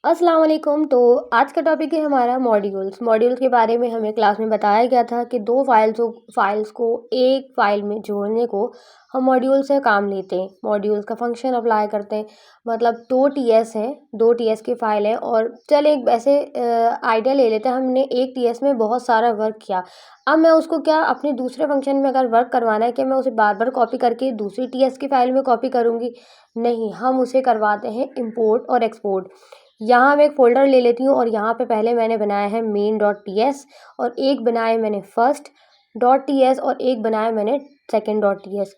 अस्सलाम वालेकुम। तो आज का टॉपिक है हमारा मॉड्यूल्स। मॉड्यूल्स के बारे में हमें क्लास में बताया गया था कि दो फाइल्स को एक फ़ाइल में जोड़ने को हम मॉड्यूल से काम लेते हैं। मॉड्यूल्स का फंक्शन अप्लाई करते हैं। मतलब 2 टीएस हैं, 2 टीएस की फ़ाइल है और चल एक वैसे आइडिया ले लेते हैं। हमने एक टीएस में बहुत सारा वर्क किया। अब मैं उसको क्या अपने दूसरे फंक्शन में अगर वर्क करवाना है, क्या मैं उसे बार-बार कॉपी करके दूसरी टीएस की फ़ाइल में कॉपी करूँगी? नहीं, हम उसे करवाते हैं इम्पोर्ट और एक्सपोर्ट। यहाँ मैं एक फ़ोल्डर ले लेती हूँ और यहाँ पे पहले मैंने बनाया है main.ts और एक बनाया मैंने first.ts और एक बनाया मैंने second.ts।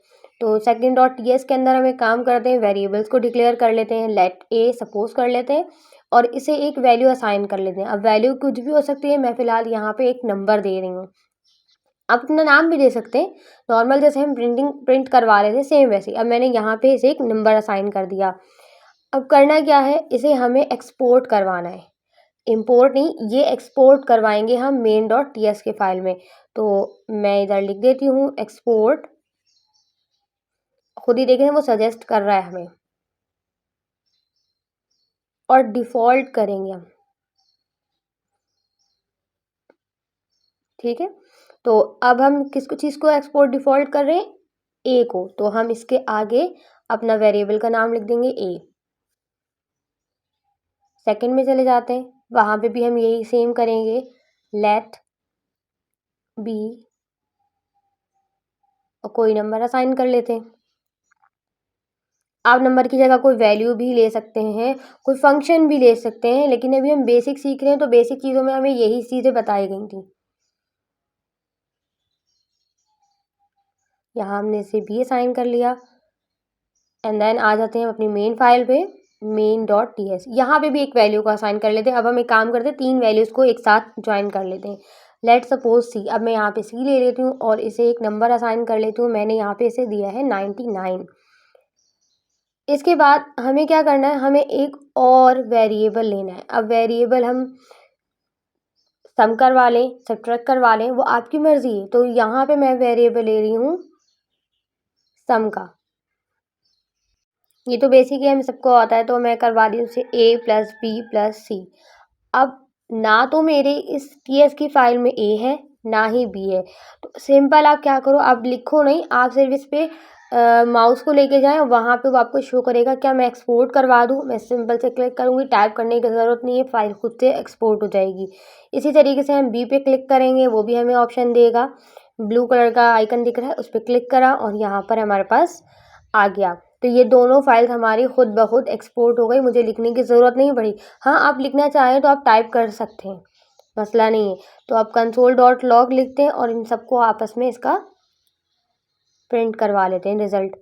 तो second.ts के अंदर हम एक काम करते हैं, वेरिएबल्स को डिक्लेयर कर लेते हैं। लेट a सपोज कर लेते हैं और इसे एक वैल्यू असाइन कर लेते हैं। अब वैल्यू कुछ भी हो सकती है, मैं फ़िलहाल यहाँ पे एक नंबर दे रही हूँ। आप अपना नाम भी दे सकते हैं, नॉर्मल जैसे हम प्रिंट करवा रहे थे सेम वैसे ही। अब मैंने यहाँ पे इसे एक नंबर असाइन कर दिया। अब करना क्या है, इसे हमें एक्सपोर्ट करवाना है। इम्पोर्ट नहीं, ये एक्सपोर्ट करवाएंगे हम main.ts के फाइल में। तो मैं इधर लिख देती हूँ एक्सपोर्ट। खुद ही देखें वो सजेस्ट कर रहा है हमें और डिफ़ॉल्ट करेंगे हम। ठीक है, तो अब हम किसको चीज़ को एक्सपोर्ट डिफ़ॉल्ट कर रहे हैं, ए को। तो हम इसके आगे अपना वेरिएबल का नाम लिख देंगे ए। सेकंड में चले जाते हैं, वहाँ पे भी हम यही सेम करेंगे, लेट बी और कोई नंबर असाइन कर लेते हैं। आप नंबर की जगह कोई वैल्यू भी ले सकते हैं, कोई फंक्शन भी ले सकते हैं, लेकिन अभी हम बेसिक सीख रहे हैं तो बेसिक चीज़ों में हमें यही चीज़ें बताई गई थी। यहाँ हमने इसे भी असाइन कर लिया एंड देन आ जाते हैं अपनी मेन फाइल पे, main.ts। यहाँ पे भी एक वैल्यू को असाइन कर लेते हैं। अब हम एक काम करते हैं, 3 वैल्यूज़ को एक साथ ज्वाइन कर लेते हैं। Let suppose C. अब मैं यहाँ पे सी ले लेती हूँ और इसे एक नंबर असाइन कर लेती हूँ। मैंने यहाँ पे इसे दिया है 99। इसके बाद हमें क्या करना है, हमें एक और वेरिएबल लेना है। अब वेरिएबल हम सम करवा लें, सब्ट्रैक्ट करवा लें, वो आपकी मर्ज़ी है। तो यहाँ पे मैं वेरिएबल ले रही हूँ सम का। ये तो बेसिक ही हमें सबको आता है, तो मैं करवा रही हूँ उसे a प्लस बी प्लस सी। अब ना तो मेरे इस टीएस की फाइल में ए है ना ही बी है, तो सिंपल आप क्या करो, आप लिखो नहीं, आप सिर्फ इस पे माउस को लेके जाएं, वहाँ पे वो आपको शो करेगा। क्या मैं एक्सपोर्ट करवा दूँ, मैं सिंपल से क्लिक करूँगी, टाइप करने की ज़रूरत नहीं है, फाइल खुद से एक्सपोर्ट हो जाएगी। इसी तरीके से हम बी पे क्लिक करेंगे, वो भी हमें ऑप्शन देगा। ब्लू कलर का आइकन दिख रहा है, उस पर क्लिक करा और यहाँ पर हमारे पास आ गया। तो ये दोनों फाइल्स हमारी खुद ब खुद एक्सपोर्ट हो गई, मुझे लिखने की ज़रूरत नहीं पड़ी। हाँ, आप लिखना चाहें तो आप टाइप कर सकते हैं, मसला नहीं है। तो आप console.log लिखते हैं और इन सबको आपस में इसका प्रिंट करवा लेते हैं रिज़ल्ट।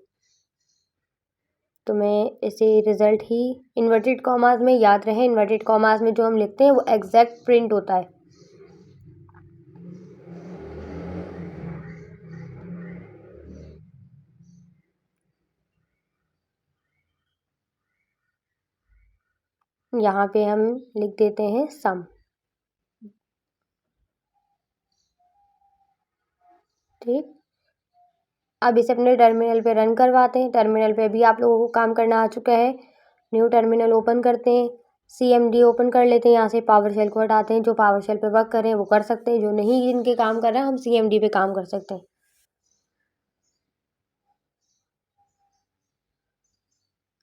तो मैं इसे रिज़ल्ट ही इन्वर्टेड कॉमास में, याद रहे इन्वर्टेड कॉमास में जो हम लिखते हैं वो एग्जैक्ट प्रिंट होता है। यहाँ पे हम लिख देते हैं सम। ठीक, अब इसे अपने टर्मिनल पे रन करवाते हैं। टर्मिनल पे भी आप लोगों को काम करना आ चुका है। न्यू टर्मिनल ओपन करते हैं, CMD ओपन कर लेते हैं, यहाँ से पावर शेल को हटाते हैं। जो पावर शेल पे वर्क कर रहे हैं वो कर सकते हैं, जो नहीं जिनके काम कर रहे हैं हम CMD पे काम कर सकते हैं।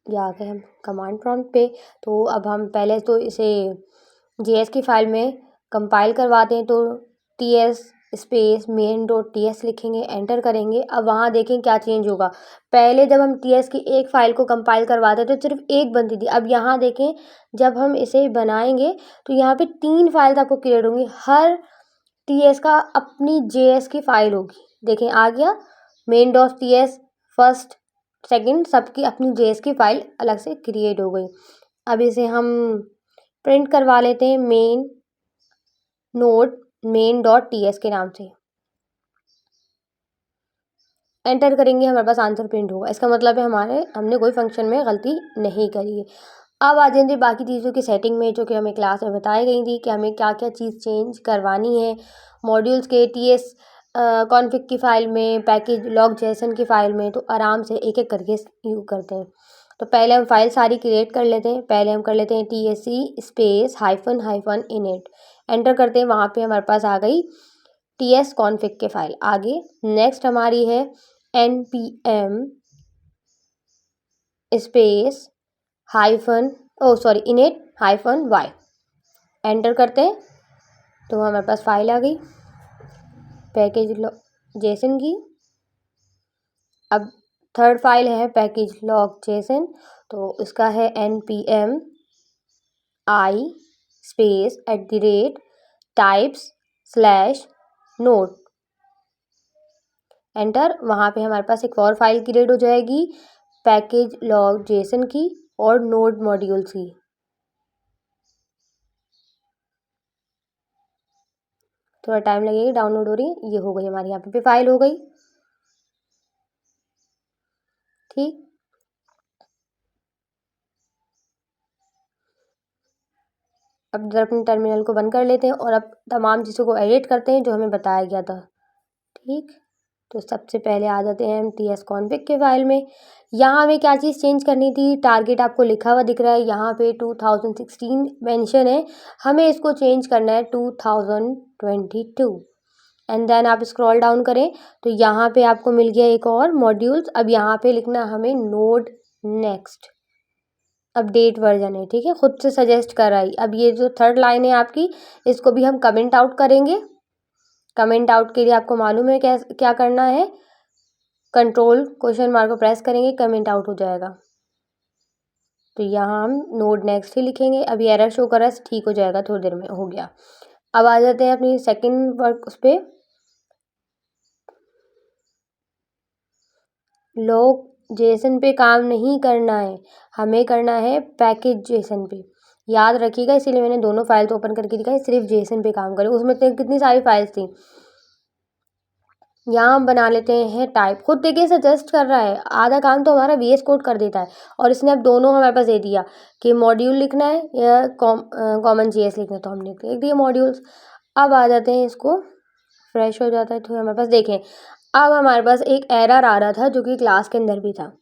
ये आ गए हम कमांड प्रॉम्प्ट पे। तो अब हम पहले तो इसे JS की फाइल में कंपाइल करवाते हैं। तो TS स्पेस main.ts लिखेंगे, एंटर करेंगे। अब वहाँ देखें क्या चेंज होगा। पहले जब हम TS की एक फ़ाइल को कंपाइल करवाते तो सिर्फ एक बनती थी। अब यहाँ देखें, जब हम इसे बनाएंगे तो यहाँ पे 3 फाइल्स आपको क्रिएट होंगी। हर TS का अपनी JS की फ़ाइल होगी। देखें आ गया, main.ts, फर्स्ट, सेकंड, सबकी अपनी JS की फ़ाइल अलग से क्रिएट हो गई। अब इसे हम प्रिंट करवा लेते हैं मेन नोड main.ts के नाम से। एंटर करेंगे, हमारे पास आंसर प्रिंट होगा। इसका मतलब है हमने कोई फंक्शन में गलती नहीं करी है। अब आ जाएंगे बाकी चीज़ों की सेटिंग में, जो कि हमें क्लास में बताई गई थी कि हमें क्या क्या चीज़ चेंज करवानी है मॉड्यूल्स के TS कॉन्फ़िग की फ़ाइल में, पैकेज log.json की फ़ाइल में। तो आराम से एक एक करके यूज़ करते हैं। तो पहले हम फाइल सारी क्रिएट कर लेते हैं। पहले हम कर लेते हैं TSC space hyphen init, enter करते हैं। वहाँ पे हमारे पास आ गई tsconfig के फाइल। आगे नेक्स्ट हमारी है npm space init -y, enter करते हैं तो हमारे पास फाइल आ गई पैकेज जेसन की। अब थर्ड फाइल है पैकेज लॉग जेसन, तो इसका है npm i space @types/node, enter. वहाँ पे हमारे पास एक और फाइल क्रिएट हो जाएगी पैकेज लॉग जेसन की और नोड मॉड्यूल्स की। थोड़ा टाइम लगेगा, डाउनलोड हो रही है। ये हो गई हमारी यहाँ पे फाइल हो गई, ठीक। अब जरा अपने टर्मिनल को बंद कर लेते हैं और अब तमाम चीज़ों को एडिट करते हैं जो हमें बताया गया था, ठीक। तो सबसे पहले आ जाते हैं हम tsconfig के फाइल में। यहाँ हमें क्या चीज़ चेंज करनी थी, टारगेट आपको लिखा हुआ दिख रहा है यहाँ पे 2016 मेंशन है, हमें इसको चेंज करना है 2022। एंड देन आप स्क्रॉल डाउन करें तो यहाँ पे आपको मिल गया एक और मॉड्यूल्स। अब यहाँ पे लिखना हमें नोड नेक्स्ट अपडेट वर्जन है, ठीक है, खुद से सजेस्ट कर रहा है। अब ये जो थर्ड लाइन है आपकी, इसको भी हम कमेंट आउट करेंगे। कमेंट आउट के लिए आपको मालूम है क्या करना है, कंट्रोल क्वेश्चन मार्क को प्रेस करेंगे, कमेंट आउट हो जाएगा। तो यहाँ हम नोड नेक्स्ट ही लिखेंगे। अभी एरर शो कर रहा है, ठीक हो जाएगा थोड़ी देर में, हो गया। अब आ जाते हैं अपनी सेकंड वर्क उस पे, लॉग जेसन पे काम नहीं करना है, हमें करना है पैकेज जेसन पे। याद रखिएगा, इसीलिए मैंने दोनों फाइल तो ओपन करके दिखाई, सिर्फ जेसन पे काम करें। उसमें तो कितनी सारी फाइल्स थी। यहाँ हम बना लेते हैं टाइप, खुद देखिए सजेस्ट कर रहा है, आधा काम तो हमारा VS कोड कर देता है। और इसने अब दोनों हमारे पास दे दिया कि मॉड्यूल लिखना है या कॉमन JS लिखना है, तो हमने लिख दिया मॉड्यूल्स। अब आ जाते हैं, इसको फ्रेश हो जाता है तो हमारे पास देखें, अब हमारे पास एक एरर आ रहा था जो कि क्लास के अंदर भी था।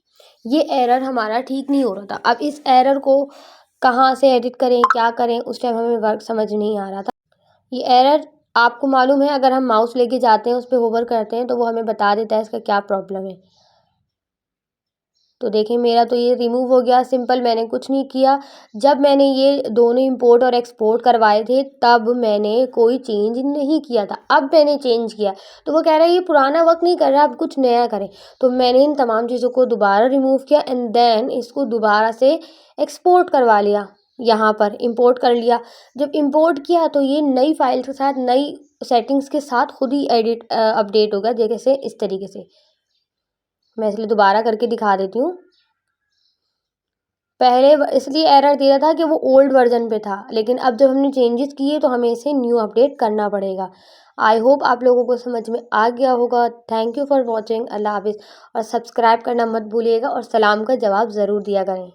ये एरर हमारा ठीक नहीं हो रहा था। अब इस एरर को कहाँ से एडिट करें, क्या करें, उस टाइम हमें वर्क समझ नहीं आ रहा था। ये एरर आपको मालूम है, अगर हम माउस लेके जाते हैं, उस पर होवर करते हैं तो वो हमें बता देता है इसका क्या प्रॉब्लम है। तो देखिए मेरा तो ये रिमूव हो गया, सिंपल, मैंने कुछ नहीं किया। जब मैंने ये दोनों इंपोर्ट और एक्सपोर्ट करवाए थे तब मैंने कोई चेंज नहीं किया था, अब मैंने चेंज किया तो वो कह रहा है ये पुराना वर्क नहीं कर रहा, अब कुछ नया करें। तो मैंने इन तमाम चीज़ों को दोबारा रिमूव किया एंड देन इसको दोबारा से एक्सपोर्ट करवा लिया, यहाँ पर इंपोर्ट कर लिया। जब इंपोर्ट किया तो ये नई फाइल के साथ, नई सेटिंग्स के साथ खुद ही अपडेट होगा, जैसे इस तरीके से। मैं इसलिए दोबारा करके दिखा देती हूँ। पहले इसलिए एरर दे रहा था कि वो ओल्ड वर्जन पे था, लेकिन अब जब हमने चेंजेस किए तो हमें इसे न्यू अपडेट करना पड़ेगा। आई होप आप लोगों को समझ में आ गया होगा। Thank you for watching. अल्लाह हाफिज़। और सब्सक्राइब करना मत भूलिएगा और सलाम का जवाब ज़रूर दिया करें।